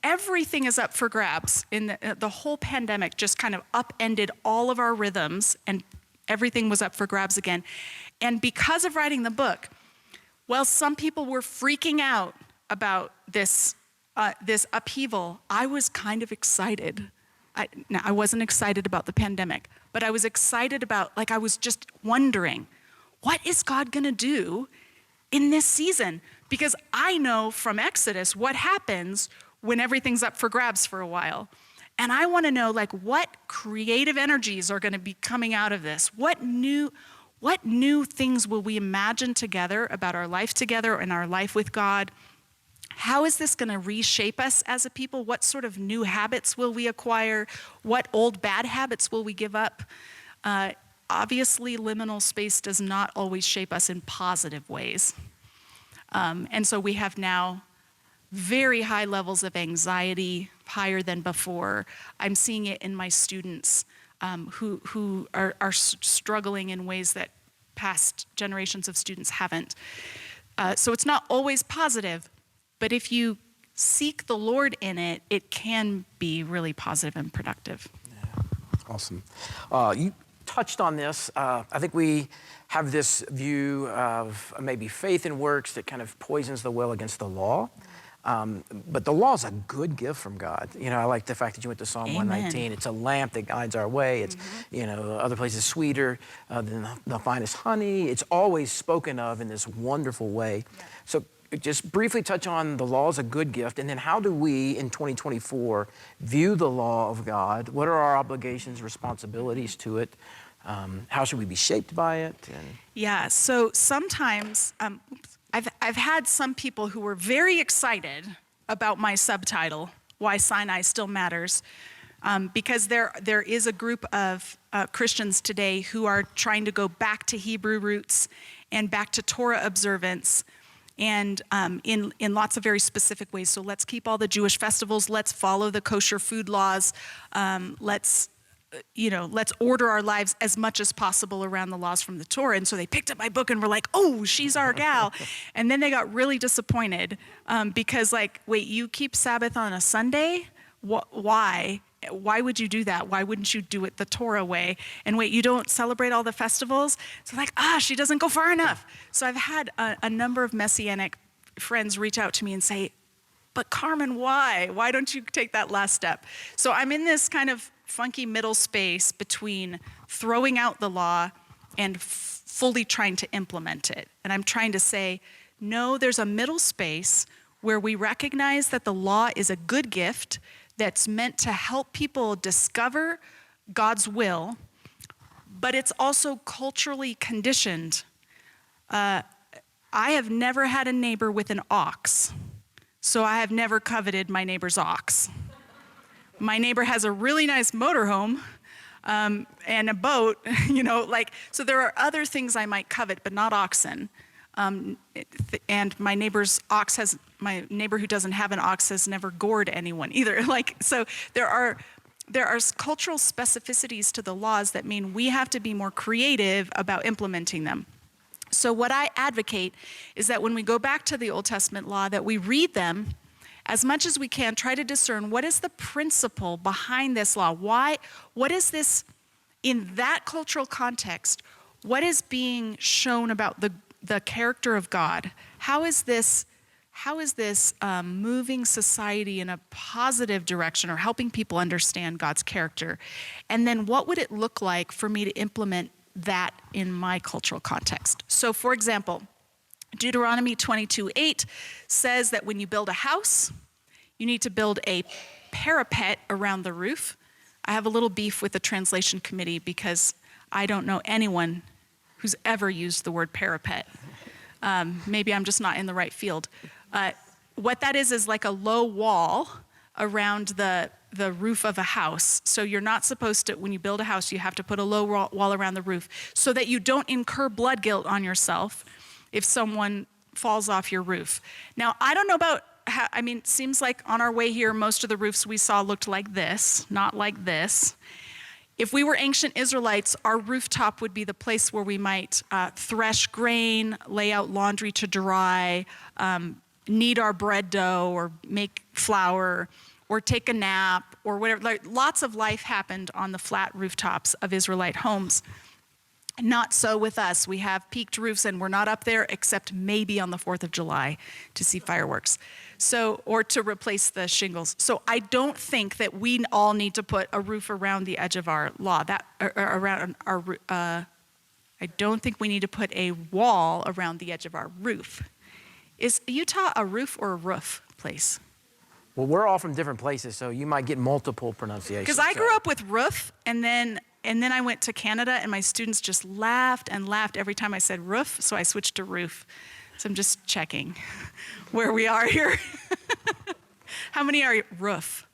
everything is up for grabs. In the whole pandemic just kind of upended all of our rhythms, and everything was up for grabs again. And because of writing the book, well, some people were freaking out about this upheaval. I was kind of excited. I wasn't excited about the pandemic, but I was excited about, I was just wondering, what is God gonna do in this season? Because I know from Exodus what happens when everything's up for grabs for a while. And I wanna know, what creative energies are gonna be coming out of this? What new things will we imagine together about our life together and our life with God? How is this going to reshape us as a people? What sort of new habits will we acquire? What old bad habits will we give up? Obviously, liminal space does not always shape us in positive ways. And so we have now very high levels of anxiety, higher than before. I'm seeing it in my students who are struggling in ways that past generations of students haven't. So it's not always positive, but if you seek the Lord in it, it can be really positive and productive. Yeah. Awesome. You touched on this. I think we have this view of maybe faith and works that kind of poisons the well against the law. But the law is a good gift from God. I like the fact that you went to Psalm 119. It's a lamp that guides our way. It's, other places sweeter than the finest honey. It's always spoken of in this wonderful way. Yeah. So just briefly touch on the law as a good gift, and then how do we in 2024 view the law of God? What are our obligations, responsibilities to it? How should we be shaped by it? Yeah, so sometimes, I've had some people who were very excited about my subtitle, Why Sinai Still Matters, because there is a group of Christians today who are trying to go back to Hebrew roots and back to Torah observance, and in lots of very specific ways. So let's keep all the Jewish festivals, let's follow the kosher food laws, let's order our lives as much as possible around the laws from the Torah. And so they picked up my book and were like, oh, she's our gal. And then they got really disappointed because wait, you keep Sabbath on a Sunday? Why? Why would you do that? Why wouldn't you do it the Torah way? And wait, you don't celebrate all the festivals? So like, she doesn't go far enough. So I've had a number of Messianic friends reach out to me and say, but Carmen, why? Why don't you take that last step? So I'm in this kind of funky middle space between throwing out the law and fully trying to implement it. And I'm trying to say, no, there's a middle space where we recognize that the law is a good gift that's meant to help people discover God's will, but it's also culturally conditioned. I have never had a neighbor with an ox, so I have never coveted my neighbor's ox. My neighbor has a really nice motorhome and a boat, so there are other things I might covet, but not oxen. And my neighbor who doesn't have an ox has never gored anyone either. So there are cultural specificities to the laws that mean we have to be more creative about implementing them. So what I advocate is that when we go back to the Old Testament law, that we read them as much as we can, try to discern what is the principle behind this law. What is this, in that cultural context, what is being shown about the character of God? How is this moving society in a positive direction or helping people understand God's character? And then what would it look like for me to implement that in my cultural context? So for example, Deuteronomy 22:8 says that when you build a house, you need to build a parapet around the roof. I have a little beef with the translation committee because I don't know anyone who's ever used the word parapet. Maybe I'm just not in the right field. What that is like a low wall around the roof of a house. So you're not supposed to, when you build a house, you have to put a low wall around the roof so that you don't incur blood guilt on yourself if someone falls off your roof. Now, I don't know about it seems like on our way here, most of the roofs we saw looked like this, not like this. If we were ancient Israelites, our rooftop would be the place where we might thresh grain, lay out laundry to dry, knead our bread dough or make flour, or take a nap, or whatever. Lots of life happened on the flat rooftops of Israelite homes. Not so with us. We have peaked roofs and we're not up there except maybe on the 4th of July to see fireworks. Or to replace the shingles. So I don't think that we all need to put a roof around the edge of our law. I don't think we need to put a wall around the edge of our roof. Is Utah a roof or a roof place? Well, we're all from different places, so you might get multiple pronunciations. Because I grew up with roof, and then I went to Canada, and my students just laughed and laughed every time I said roof, so I switched to roof. So I'm just checking where we are here. How many are roof?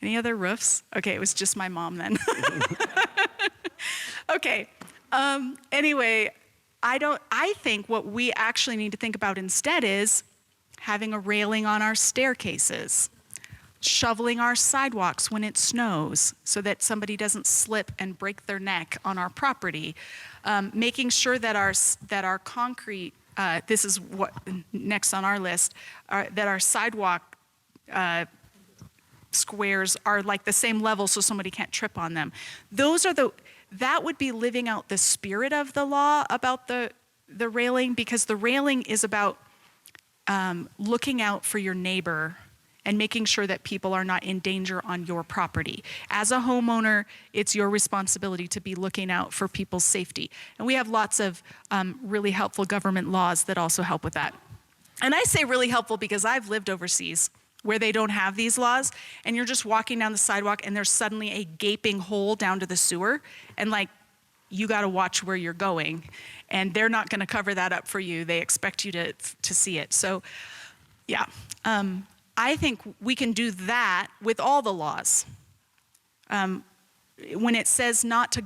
Any other roofs? Okay, it was just my mom then. Okay. Anyway, I think what we actually need to think about instead is having a railing on our staircases, shoveling our sidewalks when it snows so that somebody doesn't slip and break their neck on our property, making sure that our concrete, this is what next on our list, that our sidewalk squares are like the same level so somebody can't trip on them. That would be living out the spirit of the law about the railing, because the railing is about looking out for your neighbor and making sure that people are not in danger on your property. As a homeowner, it's your responsibility to be looking out for people's safety. And we have lots of really helpful government laws that also help with that. And I say really helpful because I've lived overseas where they don't have these laws, and you're just walking down the sidewalk and there's suddenly a gaping hole down to the sewer, and you gotta watch where you're going, and they're not gonna cover that up for you. They expect you to see it. So, yeah. I think we can do that with all the laws. When it says not to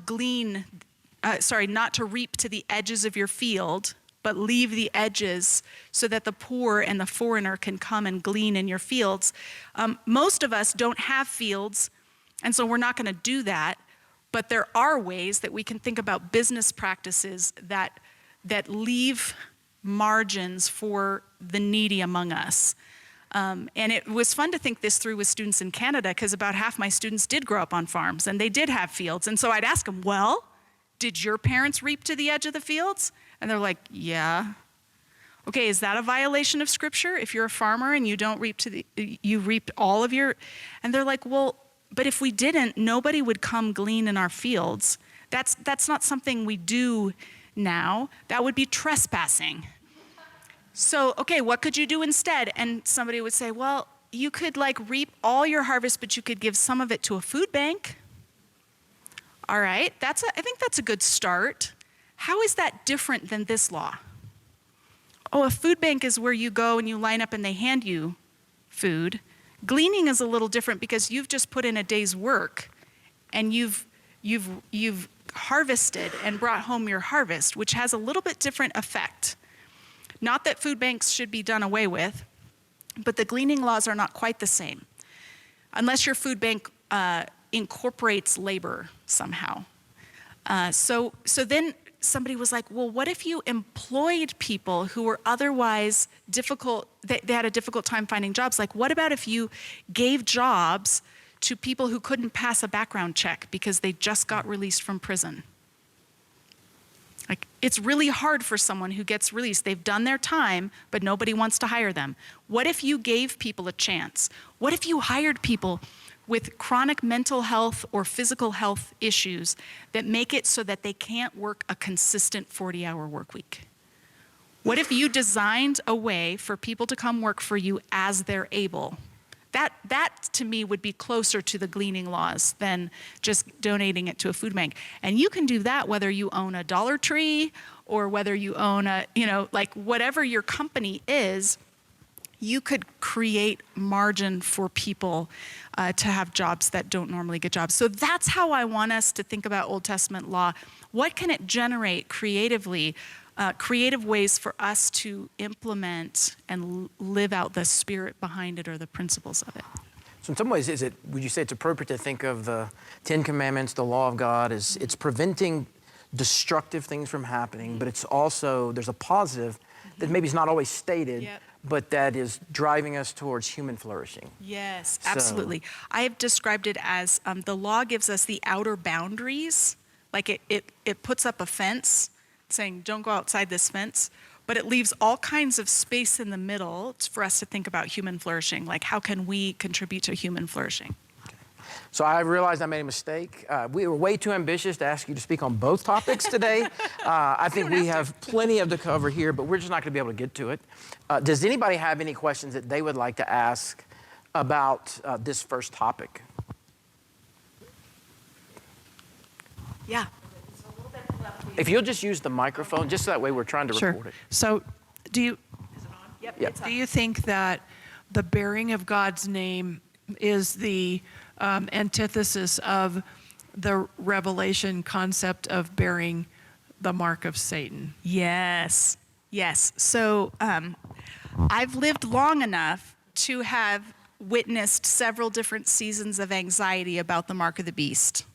reap to the edges of your field, but leave the edges so that the poor and the foreigner can come and glean in your fields. Most of us don't have fields, and so we're not gonna do that, but there are ways that we can think about business practices that leave margins for the needy among us. And it was fun to think this through with students in Canada, because about half my students did grow up on farms and they did have fields. And so I'd ask them, well, did your parents reap to the edge of the fields? And they're like, yeah. Okay, is that a violation of scripture? If you're a farmer and you don't reap you reaped all of your, and they're like, well, but if we didn't, nobody would come glean in our fields. That's not something we do now. That would be trespassing. So, okay, what could you do instead? And somebody would say, well, you could reap all your harvest, but you could give some of it to a food bank. All right, I think that's a good start. How is that different than this law? Oh, a food bank is where you go and you line up and they hand you food. Gleaning is a little different because you've just put in a day's work and you've harvested and brought home your harvest, which has a little bit different effect. Not that food banks should be done away with, but the gleaning laws are not quite the same, unless your food bank incorporates labor somehow. So then somebody was like, well, what if you employed people who were otherwise difficult, they had a difficult time finding jobs? Like, what about if you gave jobs to people who couldn't pass a background check because they just got released from prison? Like, it's really hard for someone who gets released. They've done their time, but nobody wants to hire them. What if you gave people a chance? What if you hired people with chronic mental health or physical health issues that make it so that they can't work a consistent 40-hour work week? What if you designed a way for people to come work for you as they're able? That to me would be closer to the gleaning laws than just donating it to a food bank. And you can do that whether you own a Dollar Tree or whether you own whatever your company is. You could create margin for people to have jobs that don't normally get jobs. So that's how I want us to think about Old Testament law. What can it generate creatively? Creative ways for us to implement and live out the spirit behind it or the principles of it. So in some ways, would you say it's appropriate to think of the Ten Commandments, the law of God, as it's preventing destructive things from happening, but it's also, there's a positive that maybe is not always stated, Yep. but that is driving us towards human flourishing. Yes, absolutely. I have described it as the law gives us the outer boundaries. Like it puts up a fence saying, don't go outside this fence, but it leaves all kinds of space in the middle for us to think about human flourishing. Like, how can we contribute to human flourishing? So I realized I made a mistake. We were way too ambitious to ask you to speak on both topics today. I think we have plenty of to cover here, but we're just not going to be able to get to it. Does anybody have any questions that they would like to ask about this first topic? Yeah. If you'll just use the microphone, just so that way we're trying to record it. So do you, Yep. do you think that the bearing of God's name is the antithesis of the Revelation concept of bearing the mark of Satan? Yes. So I've lived long enough to have witnessed several different seasons of anxiety about the mark of the beast.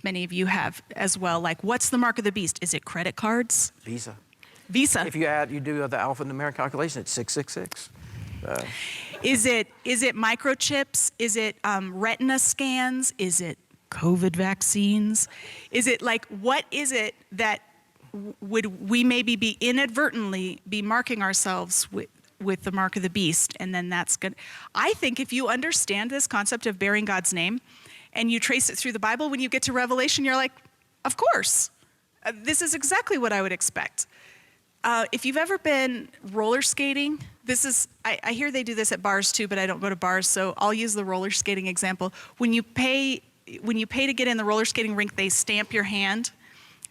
Many of you have as well. Like, what's the mark of the beast? Is it credit cards? Visa. Visa. If you do the alphanumeric calculation, it's 666. Is it microchips? Is it retina scans? Is it COVID vaccines? Is it what is it that would we maybe be inadvertently be marking ourselves with the mark of the beast? And then that's good. I think if you understand this concept of bearing God's name and you trace it through the Bible, when you get to Revelation, you're like, of course, this is exactly what I would expect. If you've ever been roller skating, I hear they do this at bars too, but I don't go to bars, so I'll use the roller skating example. When you pay to get in the roller skating rink, they stamp your hand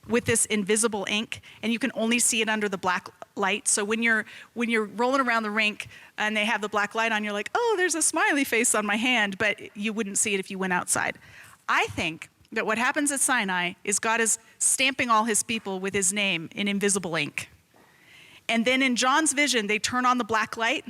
with this invisible ink, and you can only see it under the black light. So when you're rolling around the rink and they have the black light on, you're like, oh, there's a smiley face on my hand, but you wouldn't see it if you went outside. I think that what happens at Sinai is God is stamping all his people with his name in invisible ink. And then in John's vision, they turn on the black light,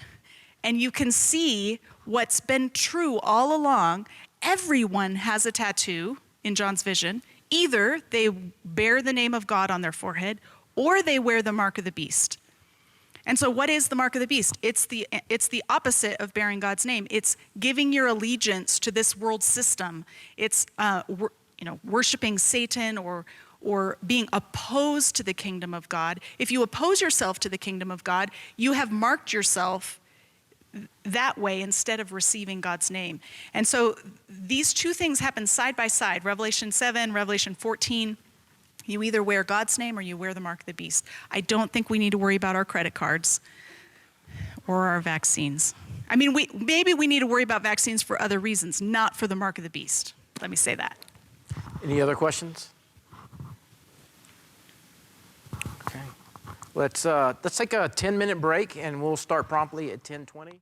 and you can see what's been true all along. Everyone has a tattoo in John's vision. Either they bear the name of God on their forehead, or they wear the mark of the beast. And so what is the mark of the beast? It's the opposite of bearing God's name. It's giving your allegiance to this world system. It's worshiping Satan or being opposed to the kingdom of God. If you oppose yourself to the kingdom of God, you have marked yourself that way instead of receiving God's name. And so these two things happen side by side. Revelation 7, Revelation 14. You either wear God's name or you wear the mark of the beast. I don't think we need to worry about our credit cards or our vaccines. I mean, maybe we need to worry about vaccines for other reasons, not for the mark of the beast. Let me say that. Any other questions? Okay. Let's take a 10-minute break, and we'll start promptly at 10:20.